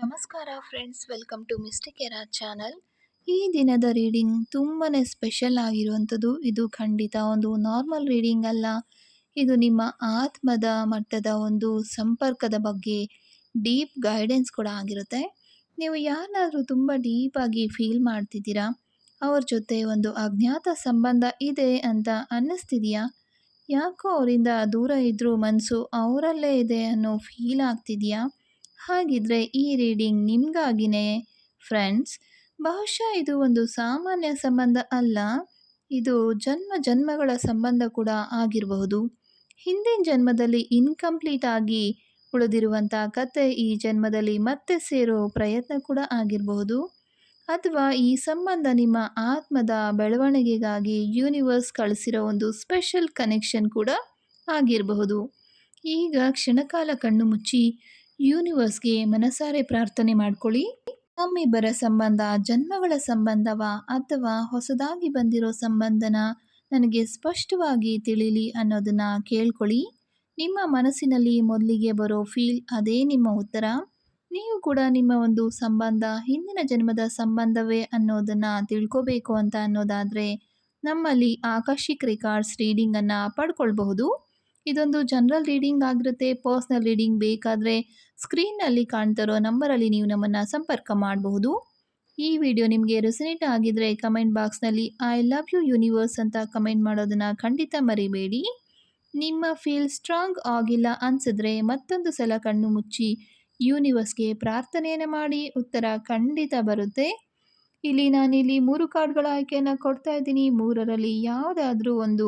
ನಮಸ್ಕಾರ friends, welcome to mystic era channel. ಈ ದಿನದ ರೀಡಿಂಗ್ ತುಂಬಾ ಸ್ಪೆಷಲ್ ಆಗಿರುವಂಥದ್ದು. ಇದು ಖಂಡಿತ ಒಂದು ನಾರ್ಮಲ್ ರೀಡಿಂಗ್ ಅಲ್ಲ. ಇದು ನಿಮ್ಮ ಆತ್ಮದ ಮಟ್ಟದ ಒಂದು ಸಂಪರ್ಕದ ಬಗ್ಗೆ ಡೀಪ್ ಗೈಡೆನ್ಸ್ ಕೂಡ ಆಗಿರುತ್ತೆ. ನೀವು ಯಾರನ್ನಾದರೂ ತುಂಬ ಡೀಪಾಗಿ ಫೀಲ್ ಮಾಡ್ತಿದ್ದೀರಾ, ಅವ್ರ ಜೊತೆ ಒಂದು ಅಜ್ಞಾತ ಸಂಬಂಧ ಇದೆ ಅಂತ ಅನ್ನಿಸ್ತಿದೆಯಾ? ಯಾಕೋ ಅವರಿಂದ ದೂರ ಇದ್ದರೂ ಮನಸ್ಸು ಅವರಲ್ಲೇ ಇದೆ ಅನ್ನೋ ಫೀಲ್ ಆಗ್ತಿದೆಯಾ? ಹಾಗಿದ್ರೆ ಈ ರೀಡಿಂಗ್ ನಿಮಗಾಗಿನೇ ಫ್ರೆಂಡ್ಸ್. ಬಹುಶಃ ಇದು ಒಂದು ಸಾಮಾನ್ಯ ಸಂಬಂಧ ಅಲ್ಲ, ಇದು ಜನ್ಮ ಜನ್ಮಗಳ ಸಂಬಂಧ ಕೂಡ ಆಗಿರಬಹುದು. ಹಿಂದಿನ ಜನ್ಮದಲ್ಲಿ ಇನ್ಕಂಪ್ಲೀಟ್ ಆಗಿ ಉಳಿದಿರುವಂಥ ಕತೆ ಈ ಜನ್ಮದಲ್ಲಿ ಮತ್ತೆ ಸೇರೋ ಪ್ರಯತ್ನ ಕೂಡ ಆಗಿರಬಹುದು. ಅಥವಾ ಈ ಸಂಬಂಧ ನಿಮ್ಮ ಆತ್ಮದ ಬೆಳವಣಿಗೆಗಾಗಿ ಯೂನಿವರ್ಸ್ ಕಳಿಸಿರೋ ಒಂದು ಸ್ಪೆಷಲ್ ಕನೆಕ್ಷನ್ ಕೂಡ ಆಗಿರಬಹುದು. ಈಗ ಕ್ಷಣಕಾಲ ಕಣ್ಣು ಮುಚ್ಚಿ ಯೂನಿವರ್ಸ್ಗೆ ಮನಸಾರೆ ಪ್ರಾರ್ಥನೆ ಮಾಡ್ಕೊಳ್ಳಿ. ನಮ್ಮಿಬ್ಬರ ಸಂಬಂಧ ಜನ್ಮಗಳ ಸಂಬಂಧವಾ ಅಥವಾ ಹೊಸದಾಗಿ ಬಂದಿರೋ ಸಂಬಂಧನ ನನಗೆ ಸ್ಪಷ್ಟವಾಗಿ ತಿಳಿಲಿ ಅನ್ನೋದನ್ನ ಕೇಳ್ಕೊಳ್ಳಿ. ನಿಮ್ಮ ಮನಸ್ಸಿನಲ್ಲಿ ಮೊದಲಿಗೆ ಬರೋ ಫೀಲ್ ಅದೇ ನಿಮ್ಮ ಉತ್ತರ. ನೀವು ಕೂಡ ನಿಮ್ಮ ಒಂದು ಸಂಬಂಧ ಹಿಂದಿನ ಜನ್ಮದ ಸಂಬಂಧವೇ ಅನ್ನೋದನ್ನ ತಿಳ್ಕೋಬೇಕು ಅಂತ ಅನ್ನೋದಾದರೆ ನಮ್ಮಲ್ಲಿ ಆಕಾಶಿಕ್ ರೆಕಾರ್ಡ್ಸ್ ರೀಡಿಂಗನ್ನು ಪಡ್ಕೊಳ್ಬಹುದು. ಇದೊಂದು ಜನರಲ್ ರೀಡಿಂಗ್ ಆಗಿರುತ್ತೆ. ಪರ್ಸ್ನಲ್ ರೀಡಿಂಗ್ ಬೇಕಾದರೆ ಸ್ಕ್ರೀನ್ನಲ್ಲಿ ಕಾಣ್ತಿರೋ ನಂಬರಲ್ಲಿ ನೀವು ನಮ್ಮನ್ನು ಸಂಪರ್ಕ ಮಾಡಬಹುದು. ಈ ವಿಡಿಯೋ ನಿಮಗೆ ರೆಸನೇಟ್ ಆಗಿದ್ರೆ ಕಮೆಂಟ್ ಬಾಕ್ಸ್ನಲ್ಲಿ ಐ ಲವ್ ಯು ಯೂನಿವರ್ಸ್ ಅಂತ ಕಮೆಂಟ್ ಮಾಡೋದನ್ನು ಖಂಡಿತ ಮರಿಬೇಡಿ. ನಿಮ್ಮ ಫೀಲ್ ಸ್ಟ್ರಾಂಗ್ ಆಗಿಲ್ಲ ಅನಿಸಿದ್ರೆ ಮತ್ತೊಂದು ಸಲ ಕಣ್ಣು ಮುಚ್ಚಿ ಯೂನಿವರ್ಸ್ಗೆ ಪ್ರಾರ್ಥನೆಯನ್ನು ಮಾಡಿ, ಉತ್ತರ ಖಂಡಿತ ಬರುತ್ತೆ. ನಾನಿಲ್ಲಿ 3 ಕಾರ್ಡ್ಗಳ ಆಯ್ಕೆಯನ್ನು ಕೊಡ್ತಾ ಇದ್ದೀನಿ. 3ರಲ್ಲಿ ಯಾವುದಾದ್ರೂ ಒಂದು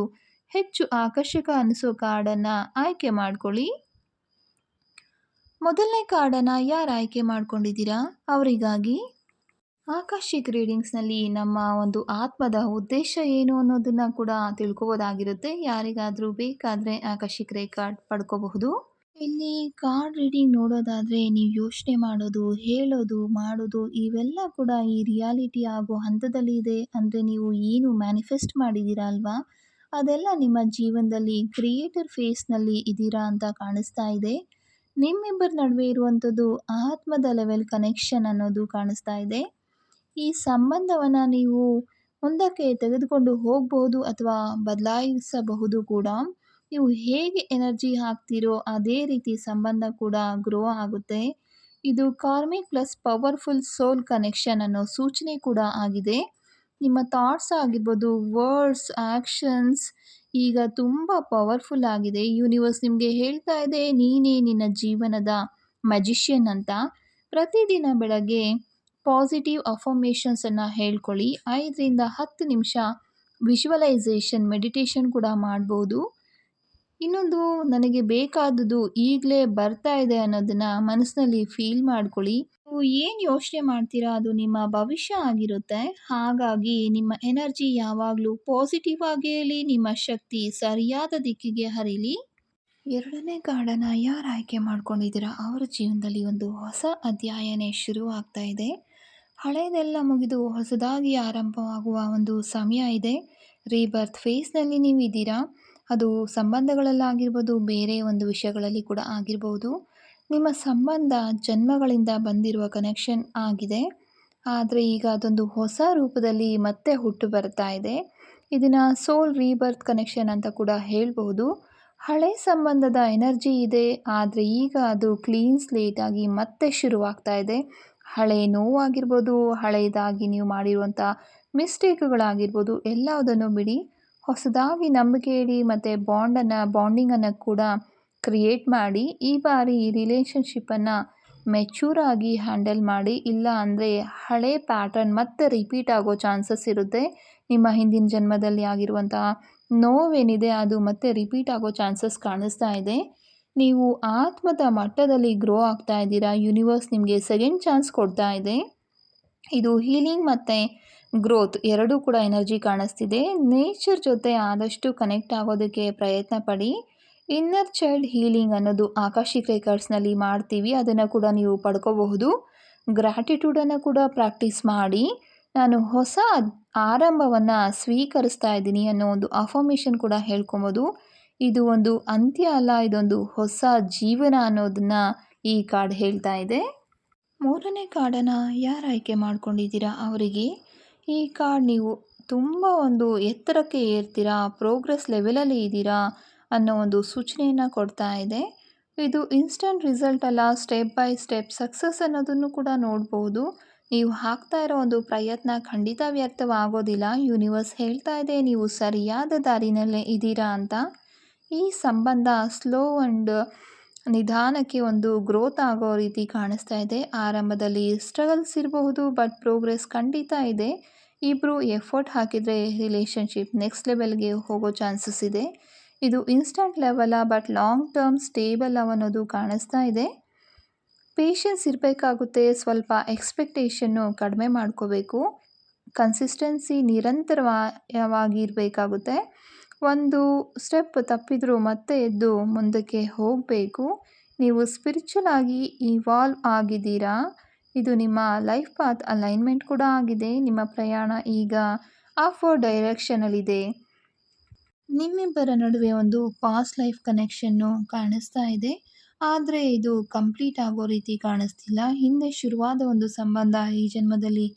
ಹೆಚ್ಚು ಆಕರ್ಷಕ ಅನಿಸೋ ಕಾರ್ಡನ್ನು ಆಯ್ಕೆ ಮಾಡ್ಕೊಳ್ಳಿ. ಮೊದಲನೇ ಕಾರ್ಡನ್ನು ಯಾರು ಆಯ್ಕೆ ಮಾಡ್ಕೊಂಡಿದ್ದೀರಾ ಅವರಿಗಾಗಿ. ಆಕಾಶಿಕ್ ರೀಡಿಂಗ್ಸ್ನಲ್ಲಿ ನಮ್ಮ ಒಂದು ಆತ್ಮದ ಉದ್ದೇಶ ಏನು ಅನ್ನೋದನ್ನು ಕೂಡ ತಿಳ್ಕೊಬೋದಾಗಿರುತ್ತೆ. ಯಾರಿಗಾದರೂ ಬೇಕಾದರೆ ಆಕಾಶಿಕ್ ರೆಕಾರ್ಡ್ ಪಡ್ಕೋಬಹುದು. ಇಲ್ಲಿ ಕಾರ್ಡ್ ರೀಡಿಂಗ್ ನೋಡೋದಾದರೆ ನೀವು ಯೋಚನೆ ಮಾಡೋದು, ಹೇಳೋದು, ಮಾಡೋದು ಇವೆಲ್ಲ ಕೂಡ ಈ ರಿಯಾಲಿಟಿ ಆಗೋ ಹಂತದಲ್ಲಿ ಇದೆ. ಅಂದರೆ ನೀವು ಏನು ಮ್ಯಾನಿಫೆಸ್ಟ್ ಮಾಡಿದ್ದೀರಾ ಅಲ್ವಾ, ಅದೆಲ್ಲ ನಿಮ್ಮ ಜೀವನದಲ್ಲಿ ಕ್ರಿಯೇಟರ್ ಫೇಸ್ನಲ್ಲಿ ಇದ್ದೀರಾ ಅಂತ ಕಾಣಿಸ್ತಾ ಇದೆ. ನಿಮ್ಮಿಬ್ಬರ ನಡುವೆ ಇರುವಂಥದ್ದು ಆತ್ಮದ ಲೆವೆಲ್ ಕನೆಕ್ಷನ್ ಅನ್ನೋದು ಕಾಣಿಸ್ತಾ ಇದೆ. ಈ ಸಂಬಂಧವನ್ನು ನೀವು ಮುಂದಕ್ಕೆ ತೆಗೆದುಕೊಂಡು ಹೋಗಬಹುದು ಅಥವಾ ಬದಲಾಯಿಸಬಹುದು ಕೂಡ. ನೀವು ಹೇಗೆ ಎನರ್ಜಿ ಹಾಕ್ತೀರೋ ಅದೇ ರೀತಿ ಸಂಬಂಧ ಕೂಡ ಗ್ರೋ ಆಗುತ್ತೆ. ಇದು karmic plus powerful soul connection ಅನ್ನೋ ಸೂಚನೆ ಕೂಡ ಆಗಿದೆ. ನಿಮ್ಮ ಥಾಟ್ಸ್ ಆಗಿರ್ಬೋದು, ವರ್ಡ್ಸ್, ಆ್ಯಕ್ಷನ್ಸ್ ಈಗ ತುಂಬ ಪವರ್ಫುಲ್ ಆಗಿದೆ. ಯೂನಿವರ್ಸ್ ನಿಮಗೆ ಹೇಳ್ತಾ ಇದೆ ನೀನೇ ನಿನ್ನ ಜೀವನದ ಮ್ಯಾಜಿಷಿಯನ್ ಅಂತ. ಪ್ರತಿದಿನ ಬೆಳಗ್ಗೆ ಪಾಸಿಟಿವ್ ಅಫರ್ಮೇಷನ್ಸನ್ನು ಹೇಳ್ಕೊಳ್ಳಿ. 5ರಿಂದ 10 ನಿಮಿಷ ವಿಜುವಲೈಸೇಷನ್ ಮೆಡಿಟೇಷನ್ ಕೂಡ ಮಾಡ್ಬೋದು. ಇನ್ನೊಂದು, ನನಗೆ ಬೇಕಾದದ್ದು ಈಗಲೇ ಬರ್ತಾ ಇದೆ ಅನ್ನೋದನ್ನು ಮನಸ್ಸಿನಲ್ಲಿ ಫೀಲ್ ಮಾಡ್ಕೊಳ್ಳಿ. ನೀವು ಏನು ಯೋಚನೆ ಮಾಡ್ತೀರಾ ಅದು ನಿಮ್ಮ ಭವಿಷ್ಯ ಆಗಿರುತ್ತೆ. ಹಾಗಾಗಿ ನಿಮ್ಮ ಎನರ್ಜಿ ಯಾವಾಗಲೂ ಪಾಸಿಟಿವ್ ಆಗೇ ಇರಲಿ, ನಿಮ್ಮ ಶಕ್ತಿ ಸರಿಯಾದ ದಿಕ್ಕಿಗೆ ಹರಿಲಿ. 2ನೇ ಕಾರ್ಡನ್ನು ಯಾರು ಆಯ್ಕೆ ಮಾಡ್ಕೊಂಡಿದ್ದೀರಾ ಅವರ ಜೀವನದಲ್ಲಿ ಒಂದು ಹೊಸ ಅಧ್ಯಾಯನೇ ಶುರು ಆಗ್ತಾ ಇದೆ. ಹಳೆಯದೆಲ್ಲ ಮುಗಿದು ಹೊಸದಾಗಿ ಆರಂಭವಾಗುವ ಒಂದು ಸಮಯ ಇದೆ. ರೀಬರ್ತ್ ಫೇಸ್ನಲ್ಲಿ ನೀವು ಇದ್ದೀರಾ. ಅದು ಸಂಬಂಧಗಳಲ್ಲಾಗಿರ್ಬೋದು, ಬೇರೆ ಒಂದು ವಿಷಯಗಳಲ್ಲಿ ಕೂಡ ಆಗಿರ್ಬೋದು. ನಿಮ್ಮ ಸಂಬಂಧ ಜನ್ಮಗಳಿಂದ ಬಂದಿರುವ ಕನೆಕ್ಷನ್ ಆಗಿದೆ. ಆದರೆ ಈಗ ಅದೊಂದು ಹೊಸ ರೂಪದಲ್ಲಿ ಮತ್ತೆ ಹುಟ್ಟು ಬರ್ತಾ ಇದೆ. ಇದನ್ನು ಸೋಲ್ ರೀಬರ್ತ್ ಕನೆಕ್ಷನ್ ಅಂತ ಕೂಡ ಹೇಳ್ಬೋದು. ಹಳೆ ಸಂಬಂಧದ ಎನರ್ಜಿ ಇದೆ, ಆದರೆ ಈಗ ಅದು ಕ್ಲೀನ್ ಸ್ಲೇಟ್ ಆಗಿ ಮತ್ತೆ ಶುರುವಾಗ್ತಾ ಇದೆ. ಹಳೆ ನೋವಾಗಿರ್ಬೋದು, ಹಳೆಯದಾಗಿ ನೀವು ಮಾಡಿರುವಂಥ ಮಿಸ್ಟೇಕ್ಗಳಾಗಿರ್ಬೋದು, ಎಲ್ಲದನ್ನು ಬಿಡಿ. ಹೊಸದಾಗಿ ನಂಬಿಕೆ ಇಡಿ ಮತ್ತು ಬಾಂಡಿಂಗನ್ನು ಕೂಡ ಕ್ರಿಯೇಟ್ ಮಾಡಿ. ಈ ಬಾರಿ ಈ ರಿಲೇಷನ್ಶಿಪ್ಪನ್ನು ಮೆಚ್ಯೂರಾಗಿ ಹ್ಯಾಂಡಲ್ ಮಾಡಿ. ಇಲ್ಲ ಅಂದರೆ ಹಳೆ ಪ್ಯಾಟರ್ನ್ ಮತ್ತೆ ರಿಪೀಟ್ ಆಗೋ ಚಾನ್ಸಸ್ ಇರುತ್ತೆ. ನಿಮ್ಮ ಹಿಂದಿನ ಜನ್ಮದಲ್ಲಿ ಆಗಿರುವಂತಹ ನೋವೇನಿದೆ ಅದು ಮತ್ತೆ ರಿಪೀಟ್ ಆಗೋ ಚಾನ್ಸಸ್ ಕಾಣಿಸ್ತಾ ಇದೆ. ನೀವು ಆತ್ಮದ ಮಟ್ಟದಲ್ಲಿ ಗ್ರೋ ಆಗ್ತಾ ಇದ್ದೀರಾ. ಯೂನಿವರ್ಸ್ ನಿಮಗೆ ಸೆಕೆಂಡ್ ಚಾನ್ಸ್ ಕೊಡ್ತಾ ಇದೆ. ಇದು ಹೀಲಿಂಗ್ ಮತ್ತು ಗ್ರೋತ್ ಎರಡೂ ಕೂಡ ಎನರ್ಜಿ ಕಾಣಿಸ್ತಿದೆ. ನೇಚರ್ ಜೊತೆ ಆದಷ್ಟು ಕನೆಕ್ಟ್ ಆಗೋದಕ್ಕೆ ಪ್ರಯತ್ನ ಪಡಿ. ಇನ್ನರ್ ಚೈಲ್ಡ್ ಹೀಲಿಂಗ್ ಅನ್ನೋದು ಆಕಾಶಿಕ್ ರೆಕಾರ್ಡ್ಸ್ನಲ್ಲಿ ಮಾಡ್ತೀವಿ, ಅದನ್ನು ಕೂಡ ನೀವು ಪಡ್ಕೋಬಹುದು. ಗ್ರ್ಯಾಟಿಟ್ಯೂಡನ್ನು ಕೂಡ ಪ್ರಾಕ್ಟೀಸ್ ಮಾಡಿ. ನಾನು ಹೊಸ ಆರಂಭವನ್ನು ಸ್ವೀಕರಿಸ್ತಾ ಇದ್ದೀನಿ ಅನ್ನೋ ಒಂದು ಅಫರ್ಮೇಷನ್ ಕೂಡ ಹೇಳ್ಕೊಬೋದು. ಇದು ಒಂದು ಅಂತ್ಯ ಅಲ್ಲ, ಇದೊಂದು ಹೊಸ ಜೀವನ ಅನ್ನೋದನ್ನು ಈ ಕಾರ್ಡ್ ಹೇಳ್ತಾ ಇದೆ. ಮೂರನೇ ಕಾರ್ಡನ್ನು ಯಾರು ಆಯ್ಕೆ ಮಾಡ್ಕೊಂಡಿದ್ದೀರಾ ಅವರಿಗೆ ಈ ಕಾರ್ಡ್ ನೀವು ತುಂಬ ಒಂದು ಎತ್ತರಕ್ಕೆ ಏರ್ತೀರಾ, ಪ್ರೋಗ್ರೆಸ್ ಲೆವೆಲಲ್ಲಿ ಇದ್ದೀರಾ ಅನ್ನೋ ಒಂದು ಸೂಚನೆಯನ್ನು ಕೊಡ್ತಾ ಇದೆ. ಇದು ಇನ್ಸ್ಟಂಟ್ ರಿಸಲ್ಟ್ ಅಲ್ಲ, ಸ್ಟೆಪ್ ಬೈ ಸ್ಟೆಪ್ ಸಕ್ಸಸ್ ಅನ್ನೋದನ್ನು ಕೂಡ ನೋಡ್ಬೋದು. ನೀವು ಹಾಕ್ತಾ ಇರೋ ಒಂದು ಪ್ರಯತ್ನ ಖಂಡಿತ ವ್ಯರ್ಥವಾಗೋದಿಲ್ಲ. ಯೂನಿವರ್ಸ್ ಹೇಳ್ತಾ ಇದೆ ನೀವು ಸರಿಯಾದ ದಾರಿನಲ್ಲೇ ಇದ್ದೀರಾ ಅಂತ. ಈ ಸಂಬಂಧ ಸ್ಲೋ ಆ್ಯಂಡ್ ನಿಧಾನಕ್ಕೆ ಒಂದು ಗ್ರೋತ್ ಆಗೋ ರೀತಿ ಕಾಣಿಸ್ತಾ ಇದೆ. ಆರಂಭದಲ್ಲಿ ಸ್ಟ್ರಗಲ್ಸ್ ಇರಬಹುದು, ಬಟ್ ಪ್ರೋಗ್ರೆಸ್ ಖಂಡಿತ ಇದೆ. ಇಬ್ಬರು ಎಫರ್ಟ್ ಹಾಕಿದರೆ ರಿಲೇಷನ್ಶಿಪ್ ನೆಕ್ಸ್ಟ್ ಲೆವೆಲ್ಗೆ ಹೋಗೋ ಚಾನ್ಸಸ್ ಇದೆ. ಇದು instant level, but long term stable ಅನ್ನೋದು ಕಾಣಿಸ್ತಾ ಇದೆ. ಪೇಷನ್ಸ್ ಇರಬೇಕಾಗುತ್ತೆ, ಸ್ವಲ್ಪ ಎಕ್ಸ್ಪೆಕ್ಟೇಷನ್ನು ಕಡಿಮೆ ಮಾಡ್ಕೋಬೇಕು. ಕನ್ಸಿಸ್ಟೆನ್ಸಿ ನಿರಂತರವಾಗಿರಬೇಕಾಗುತ್ತೆ. ಒಂದು ಸ್ಟೆಪ್ ತಪ್ಪಿದರೂ ಮತ್ತೆ ಎದ್ದು ಮುಂದಕ್ಕೆ ಹೋಗಬೇಕು. ನೀವು ಸ್ಪಿರಿಚುವಲ್ ಆಗಿ ಇವಾಲ್ವ್ ಆಗಿದ್ದೀರಾ. ಇದು ನಿಮ್ಮ ಲೈಫ್ ಪಾತ್ ಅಲೈನ್ಮೆಂಟ್ ಕೂಡ ಆಗಿದೆ. ನಿಮ್ಮ ಪ್ರಯಾಣ ಈಗ ಅಪ್ವರ್ಡ್ ಡೈರೆಕ್ಷನಲ್ಲಿದೆ. ನಿಮ್ಮಿಬ್ಬರ ನಡುವೆ ಒಂದು ಪಾಸ್ಟ್ ಲೈಫ್ ಕನೆಕ್ಷನ್ನು ಕಾಣಿಸ್ತಾ ಇದೆ, ಆದರೆ ಇದು ಕಂಪ್ಲೀಟ್ ಆಗೋ ರೀತಿ ಕಾಣಿಸ್ತಿಲ್ಲ. ಹಿಂದೆ ಶುರುವಾದ ಒಂದು ಸಂಬಂಧ ಈ ಜನ್ಮದಲ್ಲಿ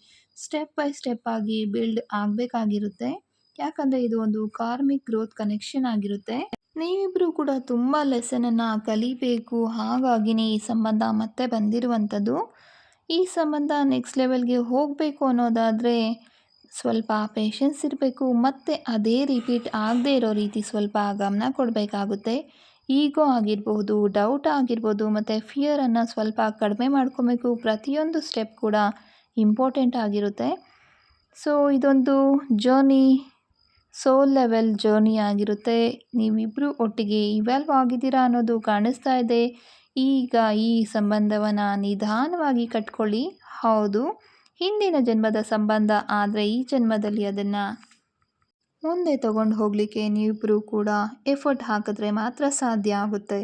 ಸ್ಟೆಪ್ ಬೈ ಸ್ಟೆಪ್ ಆಗಿ ಬಿಲ್ಡ್ ಆಗಬೇಕಾಗಿರುತ್ತೆ. ಯಾಕಂದರೆ ಇದು ಒಂದು ಕಾರ್ಮಿಕ್ ಗ್ರೋತ್ ಕನೆಕ್ಷನ್ ಆಗಿರುತ್ತೆ. ನೀವಿಬ್ಬರು ಕೂಡ ತುಂಬ ಲೆಸನನ್ನು ಕಲಿಬೇಕು, ಹಾಗಾಗಿನೇ ಈ ಸಂಬಂಧ ಮತ್ತೆ ಬಂದಿರುವಂಥದ್ದು. ಈ ಸಂಬಂಧ ನೆಕ್ಸ್ಟ್ ಲೆವೆಲ್ಗೆ ಹೋಗಬೇಕು ಅನ್ನೋದಾದರೆ ಸ್ವಲ್ಪ ಪೇಷನ್ಸ್ ಇರಬೇಕು, ಮತ್ತು ಅದೇ ರಿಪೀಟ್ ಆಗದೇ ಇರೋ ರೀತಿ ಸ್ವಲ್ಪ ಗಮನ ಕೊಡಬೇಕಾಗುತ್ತೆ. ಈಗೋ ಆಗಿರ್ಬೋದು, ಡೌಟ್ ಆಗಿರ್ಬೋದು, ಮತ್ತು ಫಿಯರನ್ನು ಸ್ವಲ್ಪ ಕಡಿಮೆ ಮಾಡ್ಕೊಬೇಕು. ಪ್ರತಿಯೊಂದು ಸ್ಟೆಪ್ ಕೂಡ ಇಂಪಾರ್ಟೆಂಟ್ ಆಗಿರುತ್ತೆ. ಸೊ ಇದೊಂದು ಜರ್ನಿ, ಸೋಲ್ ಲೆವೆಲ್ ಜರ್ನಿ ಆಗಿರುತ್ತೆ. ನೀವಿಬ್ಬರು ಒಟ್ಟಿಗೆ ಇವಾಲ್ವ್ ಆಗಿದ್ದೀರಾ ಅನ್ನೋದು ಕಾಣಿಸ್ತಾ ಇದೆ. ಈಗ ಈ ಸಂಬಂಧವನ್ನು ನಿಧಾನವಾಗಿ ಕಟ್ಕೊಳ್ಳಿ. ಹೌದು, ಹಿಂದಿನ ಜನ್ಮದ ಸಂಬಂಧ, ಆದರೆ ಈ ಜನ್ಮದಲ್ಲಿ ಅದನ್ನು ಮುಂದೆ ತಗೊಂಡು ಹೋಗಲಿಕ್ಕೆ ನೀವಿಬ್ಬರು ಕೂಡ ಎಫರ್ಟ್ ಹಾಕಿದ್ರೆ ಮಾತ್ರ ಸಾಧ್ಯ ಆಗುತ್ತೆ.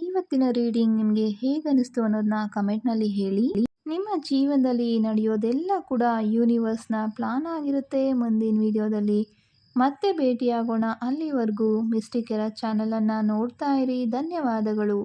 ಇವತ್ತಿನ ರೀಡಿಂಗ್ ನಿಮಗೆ ಹೇಗನ್ನಿಸ್ತು ಅನ್ನೋದನ್ನ ಕಮೆಂಟ್ನಲ್ಲಿ ಹೇಳಿ. ನಿಮ್ಮ ಜೀವನದಲ್ಲಿ ನಡೆಯೋದೆಲ್ಲ ಕೂಡ ಯೂನಿವರ್ಸ್ನ ಪ್ಲಾನ್ ಆಗಿರುತ್ತೆ. ಮುಂದಿನ ವಿಡಿಯೋದಲ್ಲಿ ಮತ್ತೆ ಭೇಟಿಯಾಗೋಣ. ಅಲ್ಲಿವರೆಗೂ ಮಿಸ್ಟಿಕ್ ಎರ ಚಾನಲನ್ನು ನೋಡ್ತಾ ಇರಿ. ಧನ್ಯವಾದಗಳು.